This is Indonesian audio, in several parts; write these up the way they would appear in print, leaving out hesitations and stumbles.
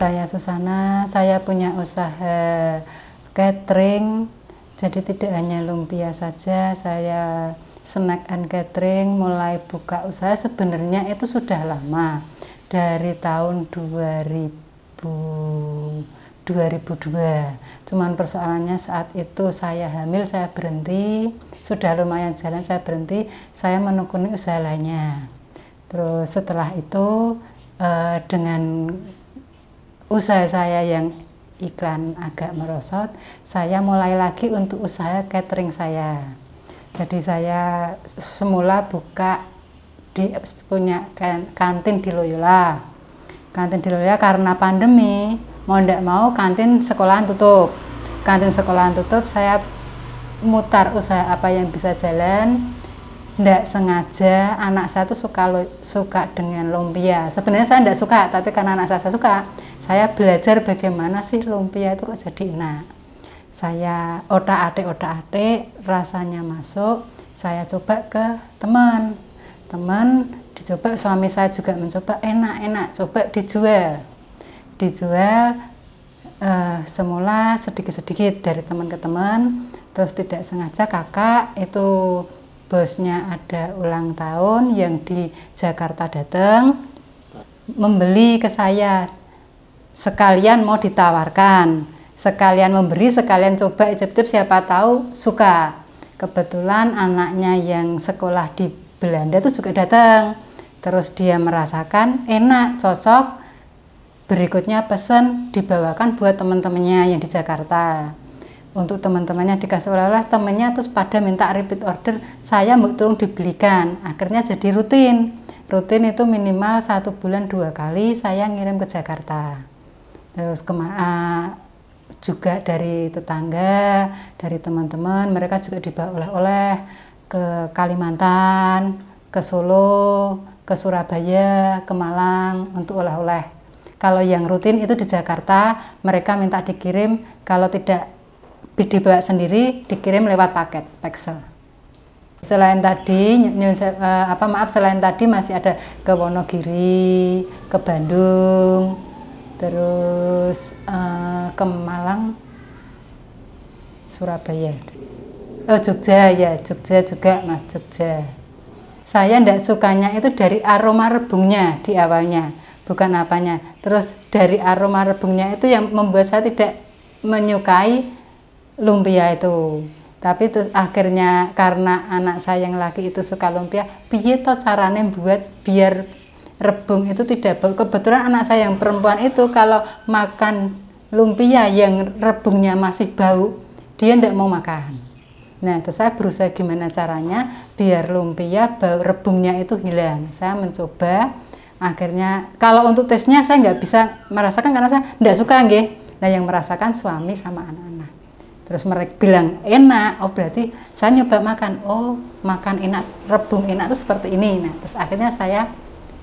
Saya Susana, saya punya usaha catering, jadi tidak hanya lumpia saja, saya snack and catering, mulai buka usaha sebenarnya itu sudah lama, dari tahun 2002. Cuman persoalannya saat itu saya hamil, saya berhenti, sudah lumayan jalan saya berhenti, saya menekuni usaha lainnya. Terus setelah itu dengan usaha saya yang iklan agak merosot, saya mulai lagi untuk usaha catering saya. Jadi saya semula punya kantin di Loyola. Kantin di Loyola karena pandemi, mau ndak mau kantin sekolahan tutup. Kantin sekolahan tutup, saya mutar usaha apa yang bisa jalan. Ndak sengaja anak saya tuh suka dengan lumpia. Sebenarnya saya ndak suka, tapi karena anak saya suka, saya belajar bagaimana sih lumpia itu kok jadi enak. Saya otak-atik rasanya masuk, saya coba ke teman dicoba, suami saya juga mencoba, enak, coba dijual semula sedikit-sedikit dari teman ke teman, terus tidak sengaja kakak itu bosnya ada ulang tahun yang di Jakarta datang, membeli ke saya, sekalian mau ditawarkan, sekalian memberi, sekalian coba icip-icip, siapa tahu suka. Kebetulan anaknya yang sekolah di Belanda itu juga datang, terus dia merasakan enak, cocok, berikutnya pesan dibawakan buat teman-temannya yang di Jakarta. Untuk teman-temannya dikasih oleh-oleh, temannya terus pada minta repeat order, saya mau tolong dibelikan. Akhirnya jadi rutin itu minimal 1 bulan 2 kali saya ngirim ke Jakarta. Terus juga dari tetangga, dari teman-teman, mereka juga dibawa oleh-oleh ke Kalimantan, ke Solo, ke Surabaya, ke Malang untuk oleh-oleh. Kalau yang rutin itu di Jakarta, mereka minta dikirim, kalau tidak dibawa sendiri, dikirim lewat paket Paxel. Selain tadi, selain tadi masih ada ke Wonogiri, ke Bandung, terus ke Malang, Surabaya, Jogja juga, Mas, Jogja. Saya ndak sukanya itu dari aroma rebungnya di awalnya, bukan apanya. Terus dari aroma rebungnya itu yang membuat saya tidak menyukai lumpia itu. Tapi terus akhirnya karena anak saya yang laki itu suka lumpia, piye to carane buat biar rebung itu tidak bau. Kebetulan anak saya yang perempuan itu kalau makan lumpia yang rebungnya masih bau, dia tidak mau makan. Nah, terus saya berusaha gimana caranya biar lumpia bau rebungnya itu hilang. Saya mencoba, akhirnya kalau untuk tesnya saya nggak bisa merasakan karena saya tidak suka nggih. Nah, yang merasakan suami sama anak-anak. Terus mereka bilang enak, oh berarti saya nyoba makan, oh makan enak, rebung enak itu seperti ini. Nah, terus akhirnya saya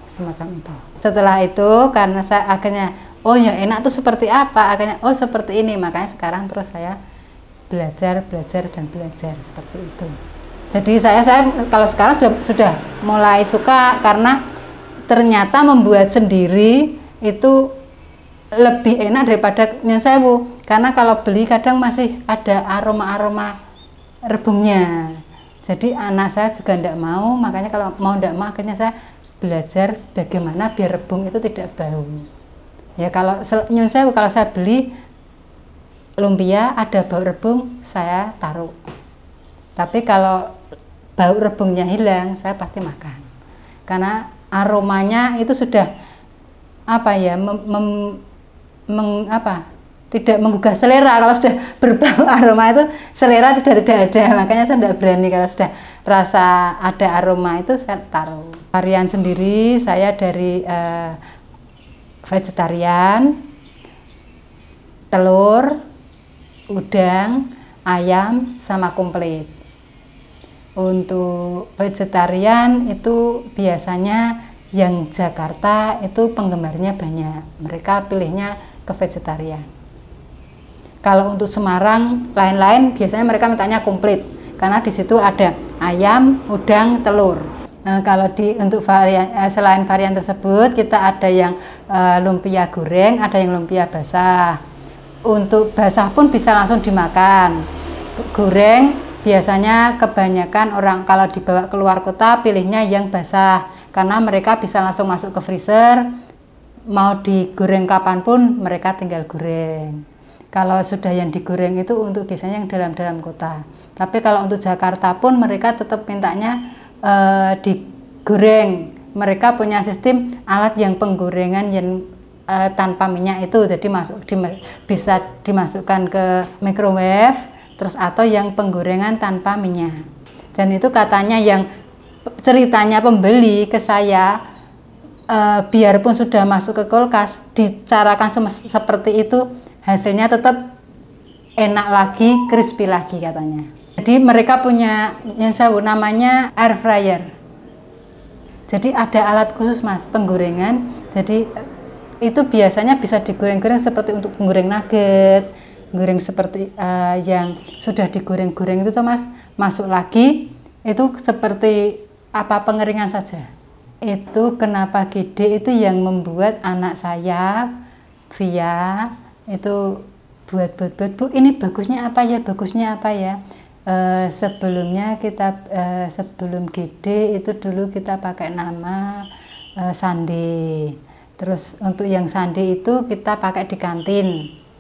semacam itu. Setelah itu karena saya akhirnya, oh ya enak itu seperti apa, akhirnya oh seperti ini, makanya sekarang terus saya belajar seperti itu. Jadi saya kalau sekarang sudah mulai suka karena ternyata membuat sendiri itu lebih enak daripada nyun sewu, karena kalau beli kadang masih ada aroma rebungnya. Jadi anak saya juga tidak mau, makanya kalau mau tidak mau akhirnya saya belajar bagaimana biar rebung itu tidak bau. Ya kalau nyun sewu, kalau saya beli lumpia ada bau rebung saya taruh. Tapi kalau bau rebungnya hilang saya pasti makan. Karena aromanya itu sudah tidak menggugah selera. Kalau sudah berbau aroma itu selera sudah tidak ada, makanya saya tidak berani. Kalau sudah rasa ada aroma itu saya taruh. Varian sendiri saya dari vegetarian, telur, udang, ayam, sama komplit. Untuk vegetarian itu biasanya yang Jakarta itu penggemarnya banyak, mereka pilihnya ke vegetarian. Kalau untuk Semarang lain-lain biasanya mereka mintanya komplit, karena di situ ada ayam, udang, telur. Kalau untuk varian selain varian tersebut kita ada yang lumpia goreng, ada yang lumpia basah. Untuk basah pun bisa langsung dimakan. Goreng biasanya kebanyakan orang kalau dibawa keluar kota pilihnya yang basah karena mereka bisa langsung masuk ke freezer, mau digoreng kapanpun mereka tinggal goreng. Kalau sudah yang digoreng itu untuk biasanya yang dalam kota. Tapi kalau untuk Jakarta pun mereka tetap mintanya digoreng. Mereka punya sistem alat yang penggorengan yang tanpa minyak itu, jadi bisa dimasukkan ke microwave, terus atau yang penggorengan tanpa minyak. Dan itu katanya yang ceritanya pembeli ke saya, biarpun sudah masuk ke kulkas, dicarakan seperti itu, hasilnya tetap enak lagi, crispy lagi katanya. Jadi mereka punya yang saya namanya air fryer. Jadi ada alat khusus mas penggorengan. Jadi itu biasanya bisa digoreng-goreng seperti untuk menggoreng nugget, goreng seperti yang sudah digoreng-goreng itu tuh mas, masuk lagi itu seperti apa pengeringan saja. Itu kenapa Gede itu yang membuat anak saya Via itu buat Bu, ini bagusnya apa ya. Sebelumnya kita sebelum Gede itu dulu kita pakai nama Sandi. Terus untuk yang Sandi itu kita pakai di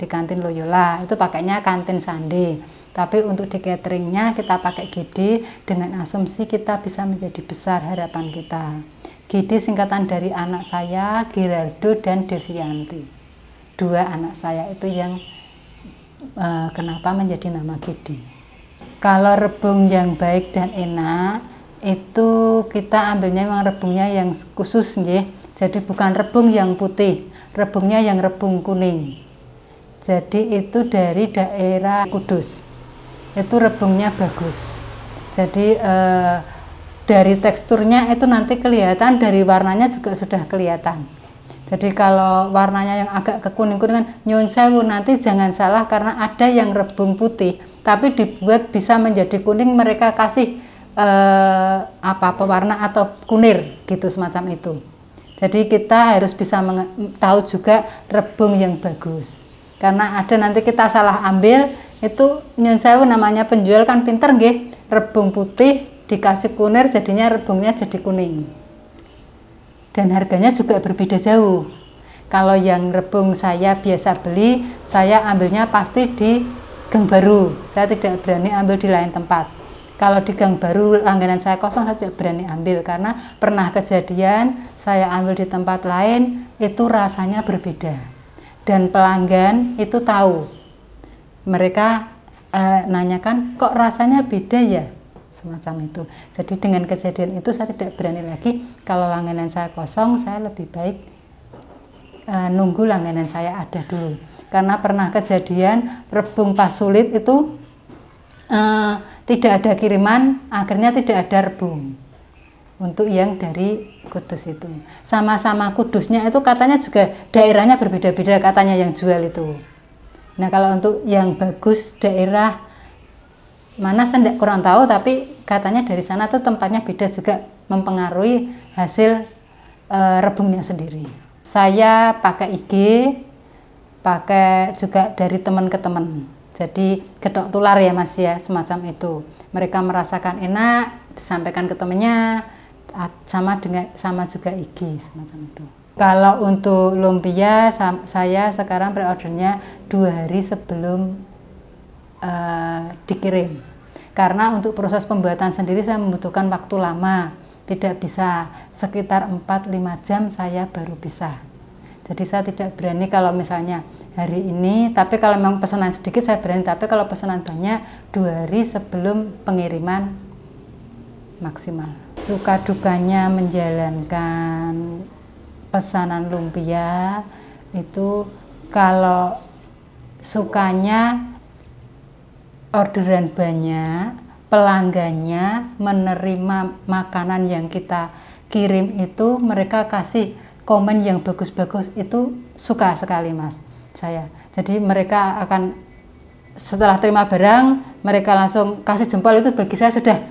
kantin Loyola itu pakainya kantin Sandi. Tapi untuk di cateringnya kita pakai Gede dengan asumsi kita bisa menjadi besar harapan kita. Gede singkatan dari anak saya Gerardo dan Devianti. Dua anak saya itu yang kenapa menjadi nama Gede. Kalau rebung yang baik dan enak itu kita ambilnya memang rebungnya yang khusus nggih. Jadi bukan rebung yang putih, rebungnya yang rebung kuning. Jadi itu dari daerah Kudus. Itu rebungnya bagus. Jadi dari teksturnya itu nanti kelihatan, dari warnanya juga sudah kelihatan. Jadi kalau warnanya yang agak kekuning-kuningan, nyun sewu, nanti jangan salah karena ada yang rebung putih tapi dibuat bisa menjadi kuning, mereka kasih pewarna atau kunir gitu semacam itu. Jadi kita harus bisa tahu juga rebung yang bagus. Karena ada nanti kita salah ambil, itu nyun sewu namanya penjual kan pinter nggih, rebung putih dikasih kunir jadinya rebungnya jadi kuning. Dan harganya juga berbeda jauh. Kalau yang rebung saya biasa beli, saya ambilnya pasti di Gang Baru. Saya tidak berani ambil di lain tempat. Kalau di Gang Baru langganan saya kosong, saya tidak berani ambil karena pernah kejadian saya ambil di tempat lain itu rasanya berbeda. Dan pelanggan itu tahu. Mereka nanyakan kok rasanya beda ya? Semacam itu. Jadi dengan kejadian itu saya tidak berani lagi. Kalau langganan saya kosong, saya lebih baik nunggu langganan saya ada dulu. Karena pernah kejadian rebung pas sulit itu tidak ada kiriman, akhirnya tidak ada rebung untuk yang dari Kudus itu. Sama-sama Kudusnya itu katanya juga daerahnya berbeda-beda katanya yang jual itu. Nah kalau untuk yang bagus daerah mana saya kurang tahu, tapi katanya dari sana tuh tempatnya beda juga, mempengaruhi hasil rebungnya sendiri. Saya pakai IG, pakai juga dari teman ke teman. Jadi gedok tular ya mas ya, semacam itu. Mereka merasakan enak, disampaikan ke temennya, sama juga IG semacam itu. Kalau untuk lumpia saya sekarang pre-ordernya 2 hari sebelum dikirim. Karena untuk proses pembuatan sendiri saya membutuhkan waktu lama, tidak bisa sekitar 4-5 jam saya baru bisa. Jadi saya tidak berani kalau misalnya hari ini, tapi kalau memang pesanan sedikit saya berani, tapi kalau pesanan banyak 2 hari sebelum pengiriman maksimal. Suka dukanya menjalankan pesanan lumpia itu, kalau sukanya orderan banyak, pelanggannya menerima makanan yang kita kirim itu, mereka kasih komen yang bagus-bagus, itu suka sekali mas saya. Jadi mereka akan setelah terima barang mereka langsung kasih jempol, itu bagi saya sudah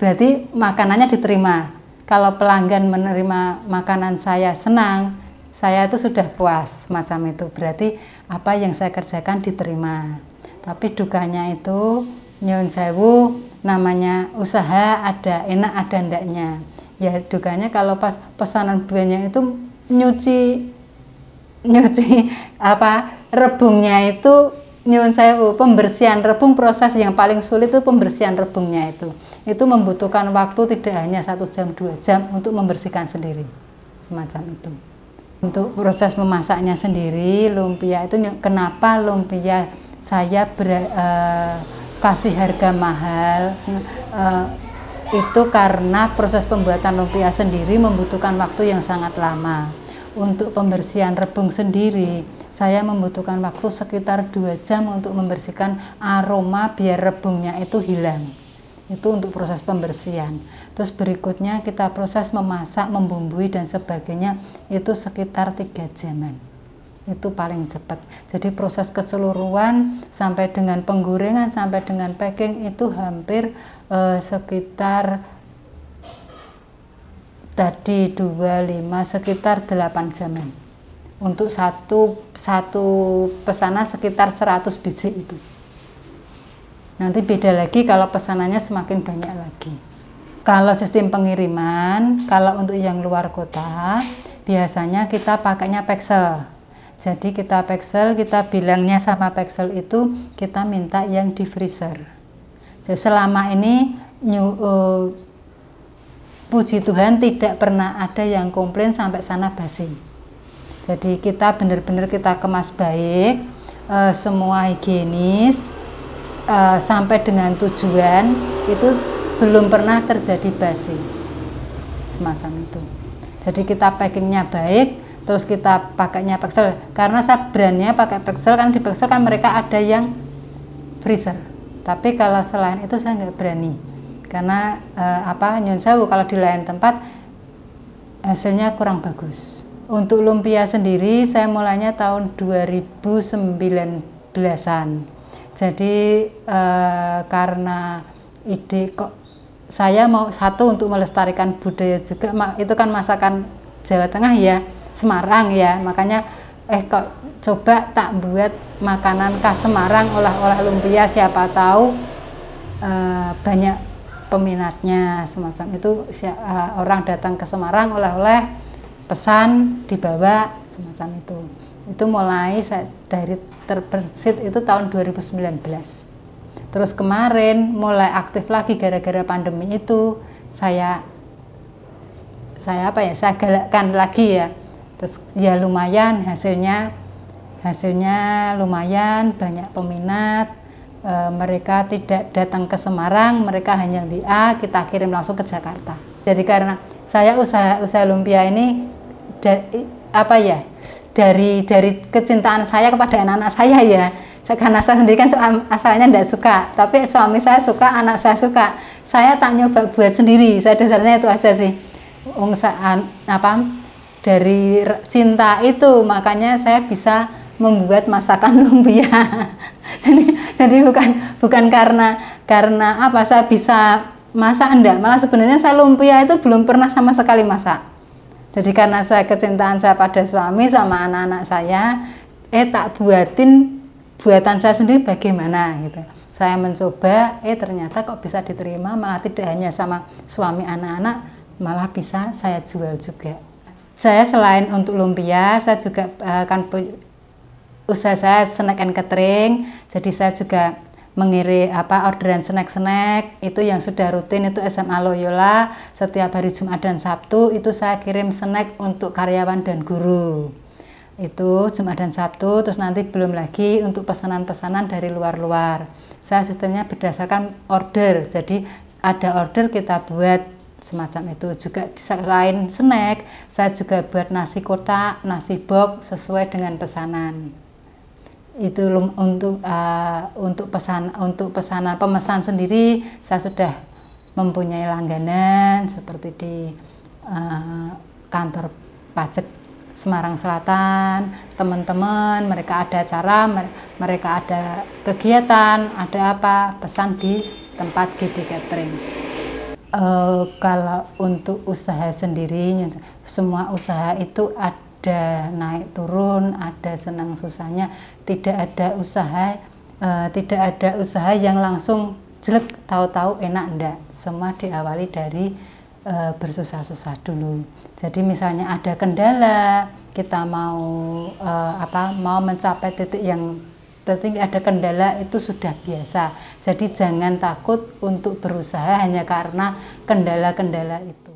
berarti makanannya diterima. kalau pelanggan menerima makanan saya senang, saya itu sudah puas, macam itu. Berarti apa yang saya kerjakan diterima. Tapi dukanya itu nyuwun sewu, namanya usaha ada enak ada ndaknya. Ya dukanya kalau pas pesanan banyak itu nyuci apa rebungnya itu, nyuwun sewu, pembersihan rebung, proses yang paling sulit itu pembersihan rebungnya itu membutuhkan waktu tidak hanya 1 jam 2 jam untuk membersihkan sendiri, semacam itu. Untuk proses memasaknya sendiri, lumpia itu kenapa lumpia saya kasih harga mahal, itu karena proses pembuatan lumpia sendiri membutuhkan waktu yang sangat lama. Untuk pembersihan rebung sendiri, saya membutuhkan waktu sekitar 2 jam untuk membersihkan aroma biar rebungnya itu hilang. Itu untuk proses pembersihan. Terus berikutnya kita proses memasak, membumbui dan sebagainya, itu sekitar 3 jaman. Itu paling cepat. Jadi proses keseluruhan sampai dengan penggorengan, sampai dengan packing itu hampir sekitar tadi 25 sekitar 8 jaman. Untuk satu pesanan sekitar 100 biji itu. Nanti beda lagi kalau pesanannya semakin banyak lagi. Kalau sistem pengiriman, kalau untuk yang luar kota, biasanya kita pakainya Paxel. Jadi kita Paxel, kita bilangnya sama Paxel itu, kita minta yang di freezer. Jadi selama ini puji Tuhan tidak pernah ada yang komplain sampai sana basi. Jadi kita benar-benar kita kemas baik, semua higienis, sampai dengan tujuan itu belum pernah terjadi basi, semacam itu. Jadi kita packingnya baik, terus kita pakainya Paxel. Karena saya brandnya pakai Paxel, kan di Paxel kan mereka ada yang freezer. Tapi kalau selain itu saya nggak berani. Karena nyun sewu kalau di lain tempat hasilnya kurang bagus. Untuk lumpia sendiri saya mulainya tahun 2019-an. Jadi karena ide kok saya mau satu untuk melestarikan budaya juga, itu kan masakan Jawa Tengah ya, Semarang ya, makanya kok coba tak buat makanan khas Semarang, olah-olah lumpia, siapa tahu banyak peminatnya, semacam itu. Orang datang ke Semarang oleh-oleh, pesan dibawa, semacam itu. Itu mulai dari terbersit itu tahun 2019. Terus kemarin mulai aktif lagi gara-gara pandemi itu, saya galakkan lagi ya. Terus ya lumayan hasilnya lumayan, banyak peminat. Mereka tidak datang ke Semarang, mereka hanya WA, kita kirim langsung ke Jakarta. Jadi karena saya usaha lumpia ini dari kecintaan saya kepada anak-anak saya ya. Karena saya sendiri kan asalnya tidak suka, tapi suami saya suka, anak saya suka. Saya tak nyoba buat sendiri. Saya dasarnya itu aja sih. Dari cinta itu makanya saya bisa membuat masakan lumpia. jadi bukan karena saya bisa masak, enggak, malah sebenarnya saya lumpia itu belum pernah sama sekali masak. Jadi karena saya kecintaan saya pada suami sama anak-anak saya, tak buatan saya sendiri bagaimana gitu. Saya mencoba, ternyata kok bisa diterima, malah tidak hanya sama suami anak-anak, malah bisa saya jual juga. Saya selain untuk lumpia, saya juga usaha saya snack and catering, jadi saya juga mengirim orderan snack itu yang sudah rutin itu SMA Loyola, setiap hari Jumat dan Sabtu itu saya kirim snack untuk karyawan dan guru. Itu Jumat dan Sabtu, terus nanti belum lagi untuk pesanan-pesanan dari luar-luar. Saya sistemnya berdasarkan order, jadi ada order kita buat semacam itu. Juga selain snack, saya juga buat nasi kotak, nasi box sesuai dengan pesanan. Itu untuk pemesan sendiri saya sudah mempunyai langganan seperti di kantor pajak Semarang Selatan, teman-teman mereka ada acara, mereka ada kegiatan, ada apa, pesan di tempat GD Catering. Kalau untuk usaha sendiri, semua usaha itu ada naik turun, ada senang susahnya. Tidak ada usaha yang langsung jelek tahu-tahu enak, enggak. Semua diawali dari bersusah-susah dulu. Jadi misalnya ada kendala, kita mau mau mencapai titik yang tertinggi, ada kendala, itu sudah biasa. Jadi jangan takut untuk berusaha hanya karena kendala-kendala itu.